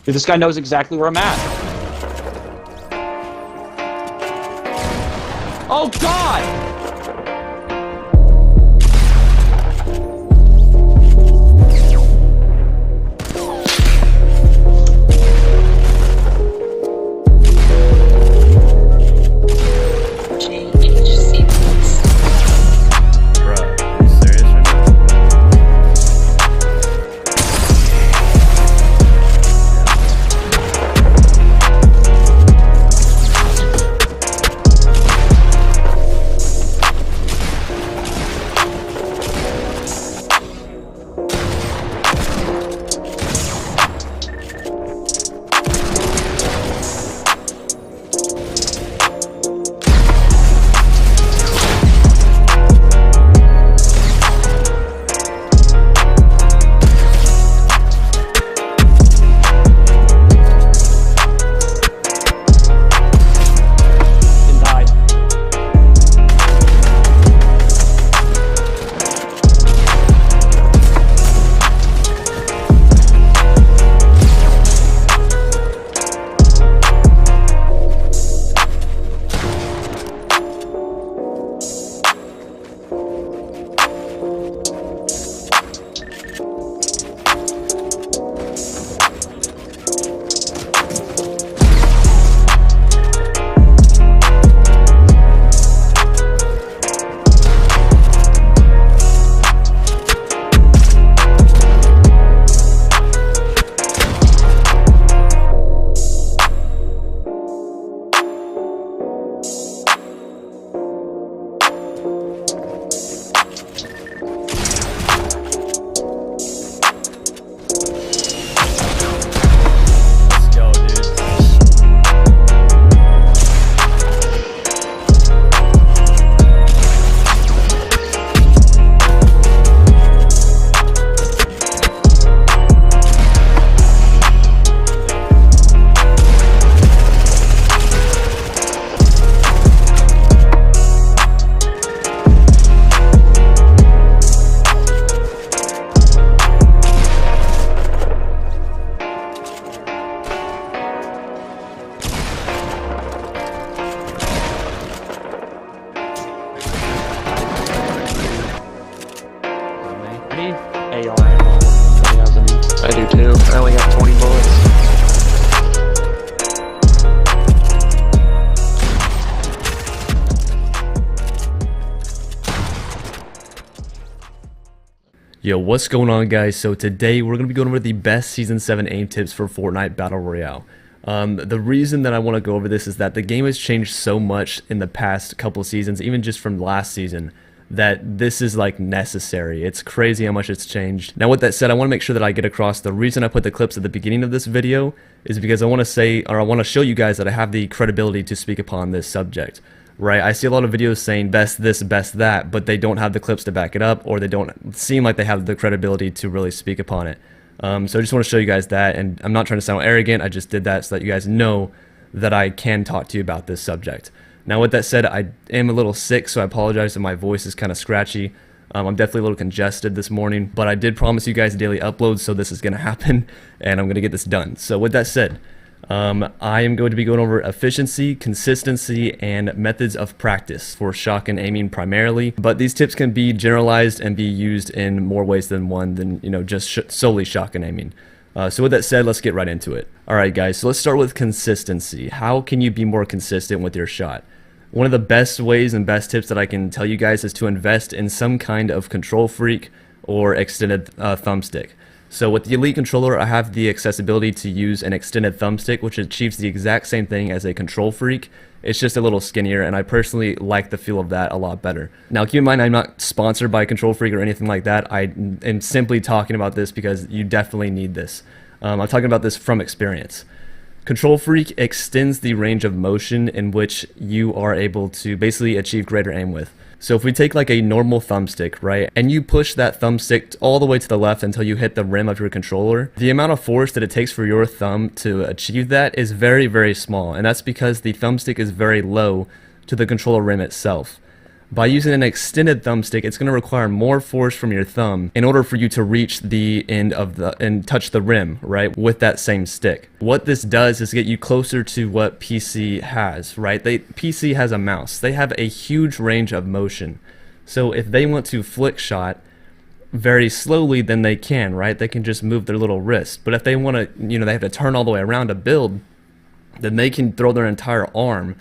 Dude, this guy knows exactly where I'm at. Oh, God! AR ammo. I do too. I only got 20 bullets. Yo, what's going on, guys? So today we're going to be going over the best Season 7 aim tips for Fortnite Battle Royale. The reason that I want to go over this is that the game has changed so much in the past couple seasons, even just from last season, that this is like necessary. It's crazy how much it's changed. Now with that said, I want to make sure that I get across the reason I put the clips at the beginning of this video is because I want to say, or I want to show you guys that I have the credibility to speak upon this subject. Right, I see a lot of videos saying best this, best that, but they don't have the clips to back it up, or they don't seem like they have the credibility to really speak upon it. So I just want to show you guys that, and I'm not trying to sound arrogant, I just did that so that you guys know that I can talk to you about this subject. Now with that said, I am a little sick, so I apologize if my voice is kind of scratchy. I'm definitely a little congested this morning, but I did promise you guys daily uploads, so this is going to happen, and I'm going to get this done. So with that said, I am going to be going over efficiency, consistency, and methods of practice for shotgun aiming primarily, but these tips can be generalized and be used in more ways than one than, you know, just solely shotgun aiming. So with that said, let's get right into it. Alright guys, so let's start with consistency. How can you be more consistent with your shot? One of the best ways and best tips that I can tell you guys is to invest in some kind of Kontrolfreak or extended thumbstick. So with the Elite controller, I have the accessibility to use an extended thumbstick, which achieves the exact same thing as a Kontrolfreak. It's just a little skinnier, and I personally like the feel of that a lot better. Now keep in mind, I'm not sponsored by Kontrolfreak or anything like that. I am simply talking about this because you definitely need this. I'm talking about this from experience. Kontrolfreak extends the range of motion in which you are able to basically achieve greater aim with. So if we take like a normal thumbstick, right, and you push that thumbstick all the way to the left until you hit the rim of your controller, the amount of force that it takes for your thumb to achieve that is very, very small, and that's because the thumbstick is very low to the controller rim itself. By using an extended thumbstick, it's going to require more force from your thumb in order for you to reach the end of the and touch the rim, right, with that same stick. What this does is get you closer to what PC has, right? PC has a mouse. They have a huge range of motion. So if they want to flick shot very slowly, then they can, right? They can just move their little wrist. But if they want to, they have to turn all the way around to build, then they can throw their entire arm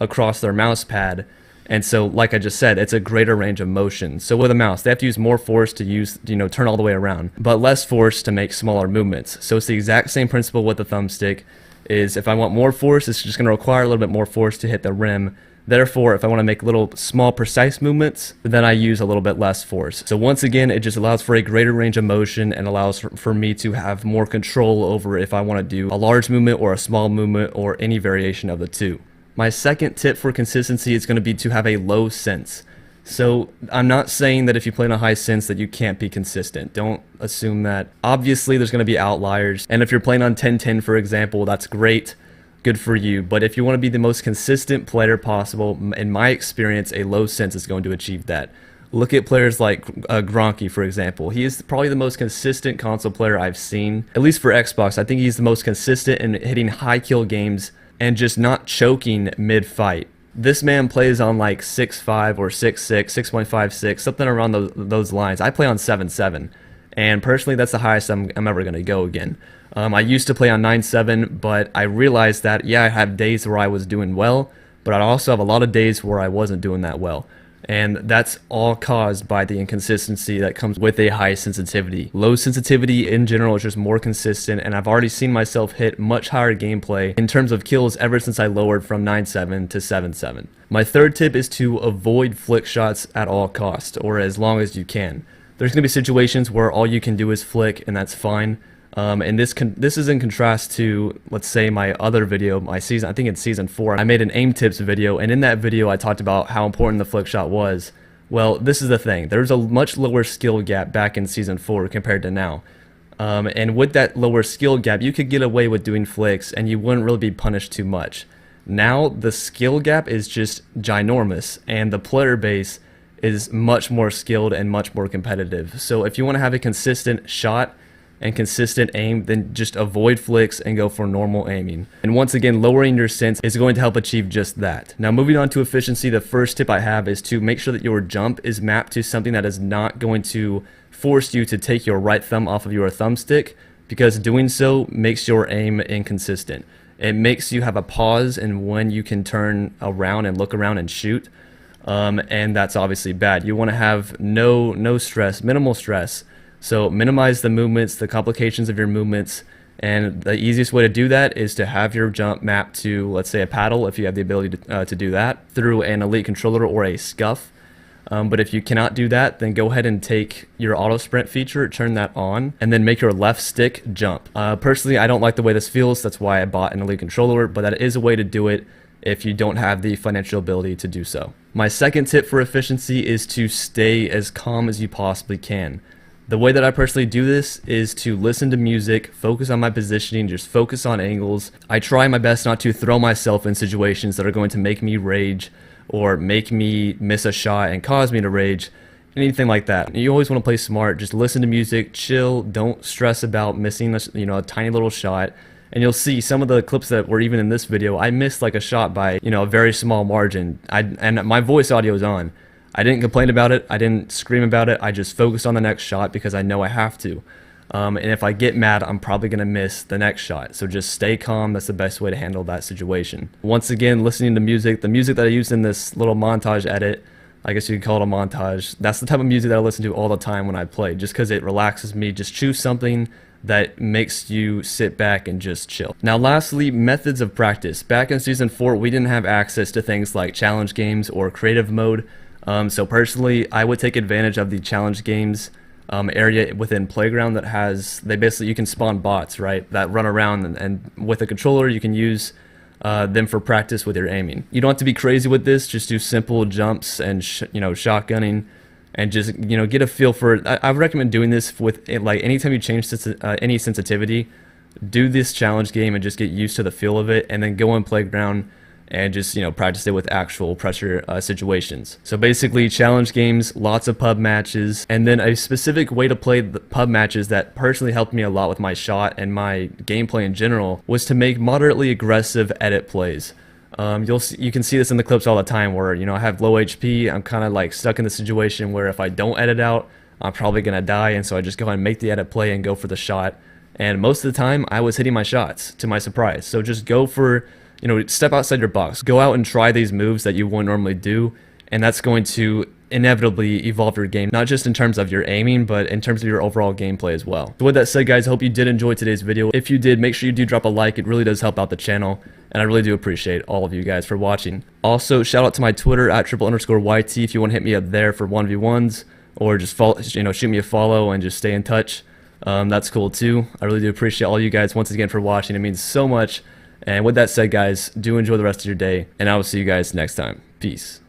across their mouse pad. And so, like I just said, it's a greater range of motion. So with a mouse, they have to use more force to use, turn all the way around, but less force to make smaller movements. So it's the exact same principle with the thumbstick. Is if I want more force, it's just going to require a little bit more force to hit the rim. Therefore, if I want to make little small precise movements, then I use a little bit less force. So once again, it just allows for a greater range of motion and allows for me to have more control over if I want to do a large movement or a small movement or any variation of the two. My second tip for consistency is going to be to have a low sense. So I'm not saying that if you play in a high sense that you can't be consistent. Don't assume that. Obviously, there's going to be outliers. And if you're playing on 10-10, for example, that's great. Good for you. But if you want to be the most consistent player possible, in my experience, a low sense is going to achieve that. Look at players like Gronky, for example. He is probably the most consistent console player I've seen, at least for Xbox. I think he's the most consistent in hitting high kill games and just not choking mid-fight. This man plays on like 6.5 or 6.6, 6.56, something around those lines. I play on 7.7, and personally that's the highest I'm ever going to go again. I used to play on 9.7, but I realized that, yeah, I have days where I was doing well, but I also have a lot of days where I wasn't doing that well. And that's all caused by the inconsistency that comes with a high sensitivity. Low sensitivity in general is just more consistent, and I've already seen myself hit much higher gameplay in terms of kills ever since I lowered from 9.7 to 7.7. My third tip is to avoid flick shots at all costs, or as long as you can. There's going to be situations where all you can do is flick, and that's fine. And this is in contrast to, let's say, my other video, I think it's season 4. I made an aim tips video, and in that video I talked about how important the flick shot was. Well, this is the thing. There's a much lower skill gap back in season 4 compared to now. And with that lower skill gap, you could get away with doing flicks, and you wouldn't really be punished too much. Now, the skill gap is just ginormous, and the player base is much more skilled and much more competitive. So if you want to have a consistent shot and consistent aim, then just avoid flicks and go for normal aiming. And once again, lowering your sense is going to help achieve just that. Now, moving on to efficiency, the first tip I have is to make sure that your jump is mapped to something that is not going to force you to take your right thumb off of your thumbstick, because doing so makes your aim inconsistent. It makes you have a pause in when you can turn around and look around and shoot, and that's obviously bad. You want to have no stress, minimal stress. So minimize the movements, the complications of your movements, and the easiest way to do that is to have your jump mapped to, let's say, a paddle, if you have the ability to do that, through an elite controller or a scuff. But if you cannot do that, then go ahead and take your auto sprint feature, turn that on, and then make your left stick jump. Personally, I don't like the way this feels. That's why I bought an elite controller, but that is a way to do it if you don't have the financial ability to do so. My second tip for efficiency is to stay as calm as you possibly can. The way that I personally do this is to listen to music, focus on my positioning, just focus on angles. I try my best not to throw myself in situations that are going to make me rage or make me miss a shot and cause me to rage, anything like that. You always want to play smart. Just listen to music, chill, don't stress about missing a tiny little shot. And you'll see some of the clips that were even in this video, I missed like a shot by a very small margin. And my voice audio is on. I didn't complain about it, I didn't scream about it, I just focused on the next shot because I know I have to. And if I get mad, I'm probably going to miss the next shot. So just stay calm, that's the best way to handle that situation. Once again, listening to music, the music that I used in this little montage edit, I guess you could call it a montage, that's the type of music that I listen to all the time when I play, just because it relaxes me. Just choose something that makes you sit back and just chill. Now lastly, methods of practice. Back in season 4, we didn't have access to things like challenge games or creative mode. So personally, I would take advantage of the challenge games area within Playground that has, you can spawn bots, right, that run around, and with a controller you can use them for practice with your aiming. You don't have to be crazy with this, just do simple jumps and shotgunning, and just get a feel for it. I recommend doing this with like anytime you change any sensitivity, do this challenge game and just get used to the feel of it, and then go on Playground, and just, you know, practice it with actual pressure situations. So basically challenge games, lots of pub matches, and then a specific way to play the pub matches that personally helped me a lot with my shot and my gameplay in general was to make moderately aggressive edit plays. You can see this in the clips all the time where, you know, I have low HP, I'm kind of like stuck in the situation where if I don't edit out, I'm probably gonna die, and so I just go ahead and make the edit play and go for the shot. And most of the time I was hitting my shots, to my surprise. So just go for, you know, step outside your box, go out and try these moves that you wouldn't normally do, and that's going to inevitably evolve your game, not just in terms of your aiming, but in terms of your overall gameplay as well. So with that said, guys, I hope you did enjoy today's video. If you did, make sure you do drop a like. It really does help out the channel, and I really do appreciate all of you guys for watching. Also, shout out to my Twitter at @triple_YT if you want to hit me up there for 1v1s, or just follow, you know, shoot me a follow and just stay in touch. That's cool too. I really do appreciate all you guys once again for watching. It means so much. And with that said, guys, do enjoy the rest of your day, and I will see you guys next time. Peace.